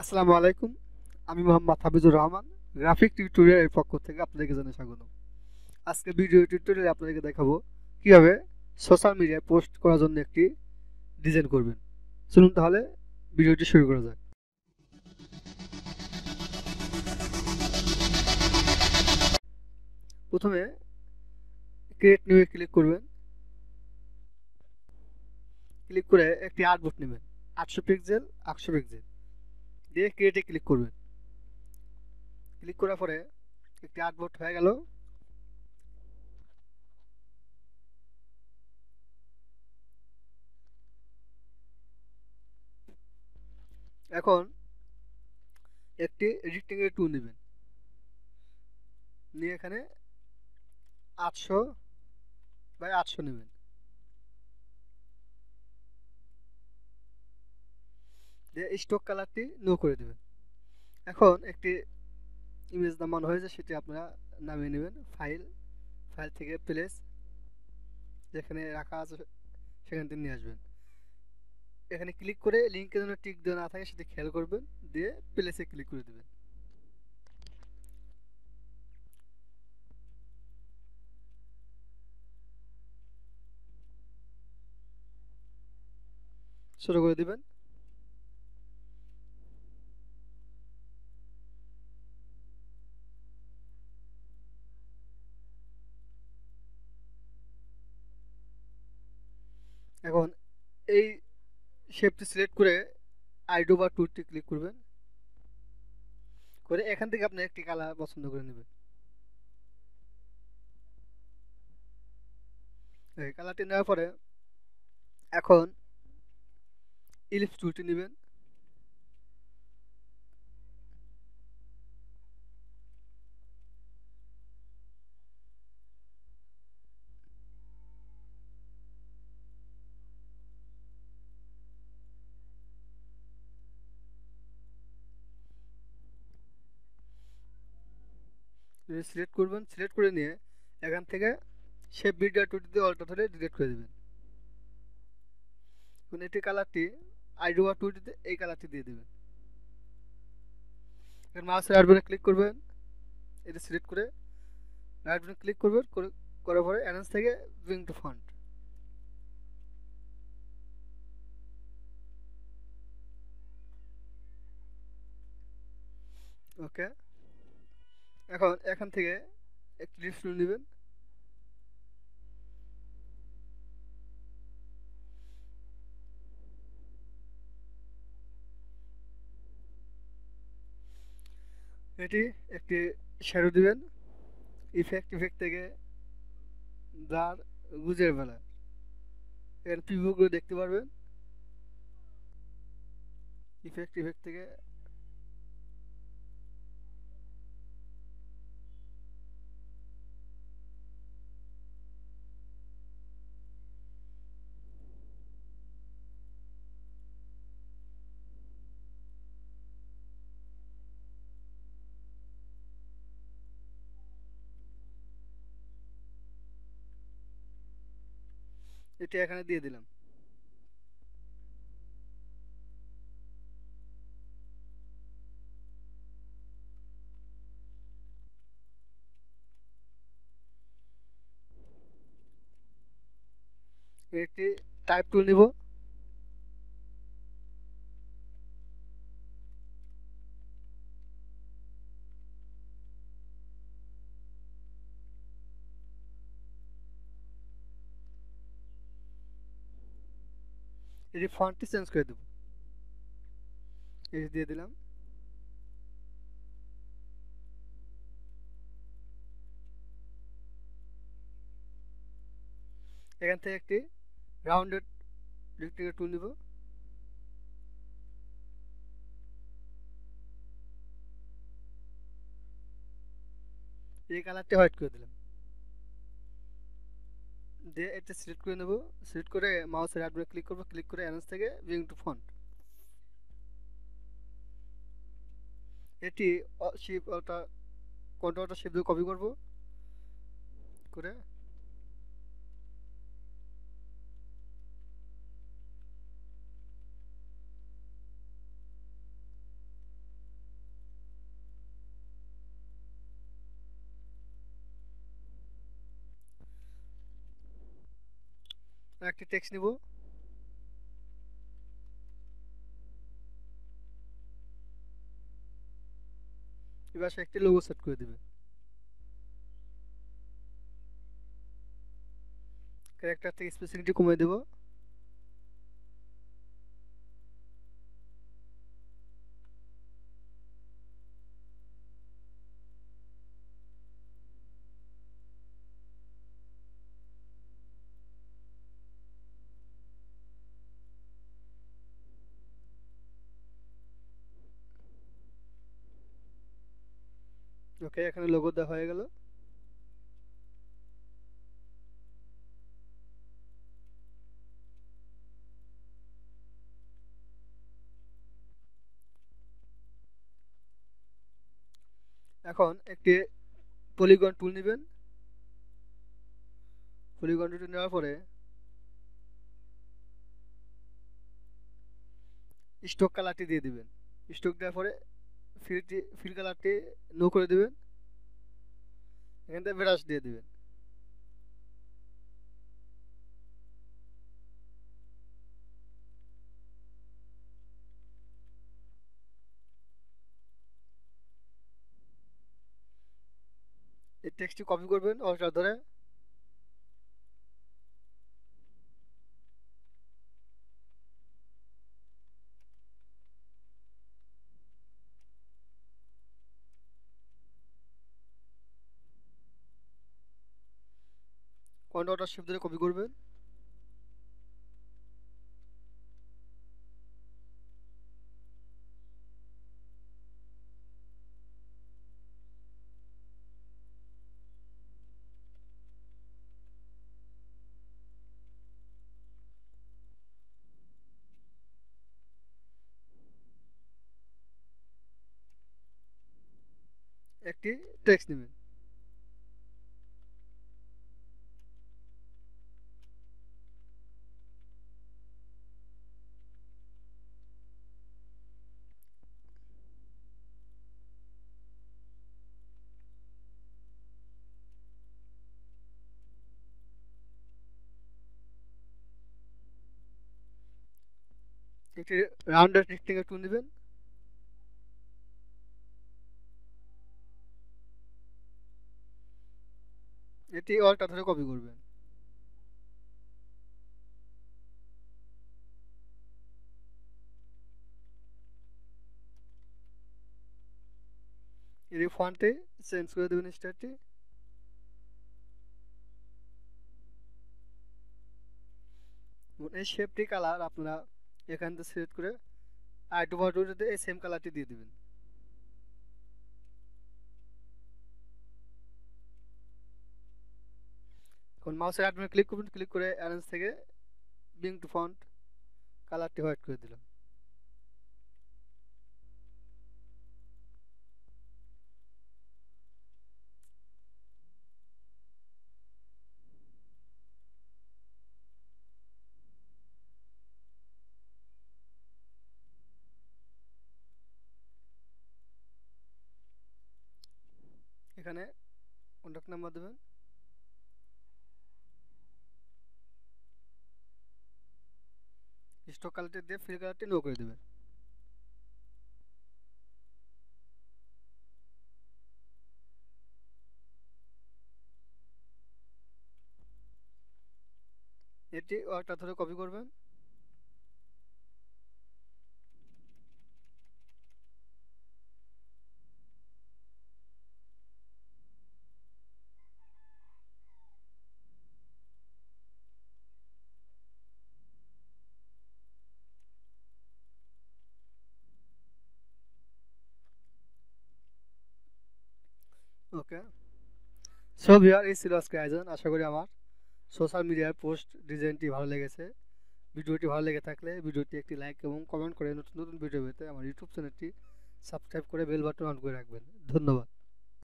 আসসালামু আলাইকুম। আমি মোহাম্মদ হাফিজুর রহমান। গ্রাফিক টিউটোরিয়াল এর পক্ষ থেকে আপনাদেরকে জানাই স্বাগত। আজকে ভিডিও টিউটোরিয়ালে আপনাদেরকে দেখাবো কিভাবে সোশ্যাল মিডিয়ায় পোস্ট করার জন্য একটি ডিজাইন করবেন। চলুন তাহলে ভিডিওটি শুরু করা যাক। প্রথমে ক্রিয়েট নিউ এ ক্লিক করবেন। ক্লিক করে একটি আর্টবোর্ড নেবেন, 800 পিক্সেল 800 পিক্সেল দিয়ে ক্রিয়েটে ক্লিক করবেন। ক্লিক করার পরে একটি আর্টবোর্ড হয়ে গেল। এখন একটি রেক্টেঙ্গেল টুল নেবেন, নিয়ে এখানে 800 বাই 800 নেবেন। দিয়ে স্টক কালারটি নো করে দেবেন। এখন একটি ইমেজ নামানো হয়েছে, সেটি আপনারা নামিয়ে নেবেন। ফাইল ফাইল থেকে প্লেস যেখানে রাখা আছে সেখান থেকে নিয়ে আসবেন। এখানে ক্লিক করে লিঙ্কের জন্য টিক দেওয়া না থাকে সেটি খেয়াল করবেন, দিয়ে প্লেসে ক্লিক করে দেবেন। শুরু করে দিবেন। এখন এই শেপটি সিলেক্ট করে আইডো বা টুলটি ক্লিক করবেন, করে এখান থেকে আপনি একটি কালার পছন্দ করে নেবেন। এই কালারটি নেওয়ার পরে এখন ইলিপস টুলটি নেবেন। সিলেক্ট করবেন, সিলেক্ট করে নিয়ে এখান থেকে শেপ বিল্ডার টুলটিতে অল্টা ধরে ডিলিট করে দেবেন। এখন এটি কালারটি আইডো বা টুলটিতে এই কালারটি দিয়ে দেবেন। এখন মাউসের রাইট বাটনে ক্লিক করবেন, এটা সিলেক্ট করে রাইট বাটনে ক্লিক করবেন, করার পরে অ্যানাউন্স থেকে ব্রিং টু ফন্ট। ওকে। এখন এখান থেকে একটি লিস্ট নেবেন, এটি একটি শ্যাডো দিবেন। ইফেক্ট থেকে দাঁড় গুজের বেলা এর প্রিভিউগুলো দেখতে পারবেন। ইফেক্ট থেকে এটি এখানে দিয়ে দিলাম। একটি টাইপ টুল নিব, এটি ফন্টটি চেঞ্জ করে দেব। এটি দিয়ে দিলাম। এখান থেকে একটি রাউন্ডেড রেক্টেঙ্গেল টুল নিব, এই কালারটি হোয়াইট করে দিলাম। দিয়ে এটা সিলেক্ট করে নেব, সিলেক্ট করে মাউসের রাইট বাটনে ক্লিক করব, ক্লিক করে অ্যানাউন্স থেকে ব্রিং টু ফন্ট। এটি শিপ ওটা কন্ট্রোলটা শিপ দিয়ে কপি করব, করে একটি টেক্সট নিব, এবার সে একটি লোগো সেট করে দিবে। ক্যারেক্টার থেকে স্পেসিংটি কমিয়ে দেব। ওকে, এখানে লোগো দেওয়া হয়ে গেল। এখন একটি পলিগন টুল নেবেন। পলিগন টুল নেওয়ার পরে স্ট্রোক কালারটি দিয়ে দিবেন। স্ট্রোক দেওয়ার পরে ফিল কালারটি নো করে দিবেন। এখান থেকে ব্রাশ দিয়ে দিবেন। এই টেক্সটটি কপি করবেন অল্টার ধরে, কন্ট্রোল শিফট ধরে কপি করবেন। একটি টেক্সট নেবেন। একটি রাউন্ডেড রেক্টেঙ্গেল টুল নেবেন। এটি অল্টার ধরে কপি করবেন। এর ফন্টে চেঞ্জ করে দেবেন স্টাইলটি। এই শেপটি কালার আপনারা এখান থেকে সিলেক্ট করে আইডোভারটিতে এই সেম কালারটি দিয়ে দিবেন। এখন মাউসের রাইট বাটনে ক্লিক করবেন, ক্লিক করে অ্যারেঞ্জ থেকে বিং টু ফন্ট কালারটি হোয়াইট করে দিলাম। এখানে কন্ট্যাক্ট নাম্বার দেবেন। স্টক কালারটি দিয়ে ফিল কালারটি নো করে দেবেন। এটি একটা ধরে কপি করবেন। ওকে, সো ভিউয়ার, এই ছিল আজকে আয়োজন। আশা করি আমার সোশ্যাল মিডিয়ার পোস্ট ডিজাইনটি ভালো লেগেছে। ভিডিওটি ভালো লেগে থাকলে ভিডিওটি একটি লাইক এবং কমেন্ট করে নতুন নতুন ভিডিও পেতে আমার ইউটিউব চ্যানেলটি সাবস্ক্রাইব করে বেল বাটন অন করে রাখবেন। ধন্যবাদ।